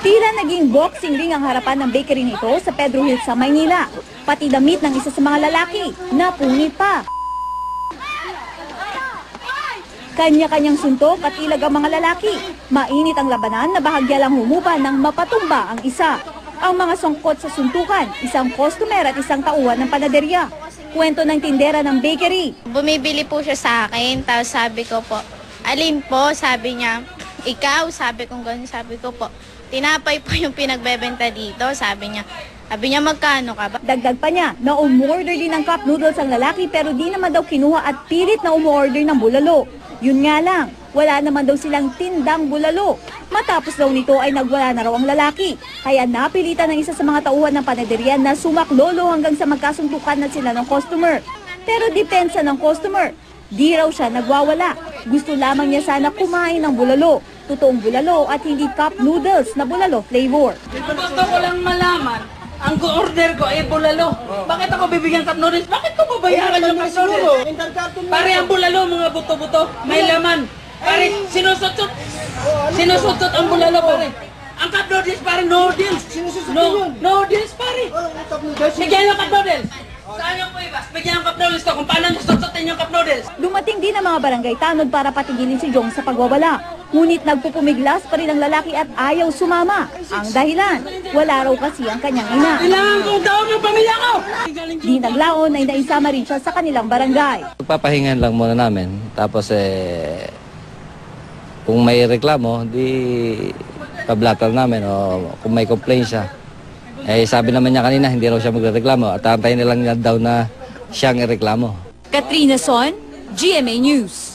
Tila naging boxing ring ang harapan ng bakery nito sa Pedro Hills sa Maynila. Pati damit ng isa sa mga lalaki, napunit pa. Kanya-kanyang suntok at ilag ang mga lalaki. Mainit ang labanan na bahagya lang humupa nang mapatumba ang isa. Ang mga sangkot sa suntukan, isang customer at isang tauhan ng panaderya. Kwento ng tindera ng bakery. Bumibili po siya sa akin, tapos sabi ko po, alin po? Sabi niya, ikaw? Sabi ko gano'n, sabi ko po, tinapay po yung pinagbebenta dito, sabi niya. Sabi niya, magkano ka ba? Dagdag pa niya na umorder din ng cup noodles ang lalaki pero di naman daw kinuha at pilit na umorder ng bulalo. Yun nga lang, wala naman daw silang tindang bulalo. Matapos daw nito ay nagwala na raw ang lalaki. Kaya napilitan ng isa sa mga tauhan ng panaderya na sumaklolo hanggang sa magkasuntukan na sila ng customer. Pero depensa ng customer, di raw siya nagwawala. Gusto lamang niya sana kumain ng bulalo. Totoong bulalo at hindi cup noodles na bulalo flavor. Gusto ko lang malaman, ang order ko ay bulalo. Bakit ako bibigyan cup noodles? Bakit ko babayaran yung cup noodles? Pare ang bulalo, mga buto-buto, may laman. Pare, sinusutot ang bulalo, pare. Ang cup noodles, pare, noodles. Noodles, pare. Bigyan yung cup noodles. Saan yung po iba? Bigyan yung cup noodles ko kung paano nasusutin yung cup noodles. Dumating din ang mga barangay tanod para patigilin si Jong sa pagwawala. Ngunit nagpupumiglas pa rin ang lalaki at ayaw sumama. Ang dahilan, wala raw kasi ang kanyang ina. Kailangan kong tawag ng pamilya ko! Di naglaon ay naisama rin siya sa kanilang barangay. Pagpapahingan lang muna namin. Tapos kung may reklamo, di pablatter namin o kung may complaint siya. Sabi naman niya kanina, hindi raw siya magreklamo at antayin na lang niya daw na siyang ireklamo. Katrina Son, GMA News.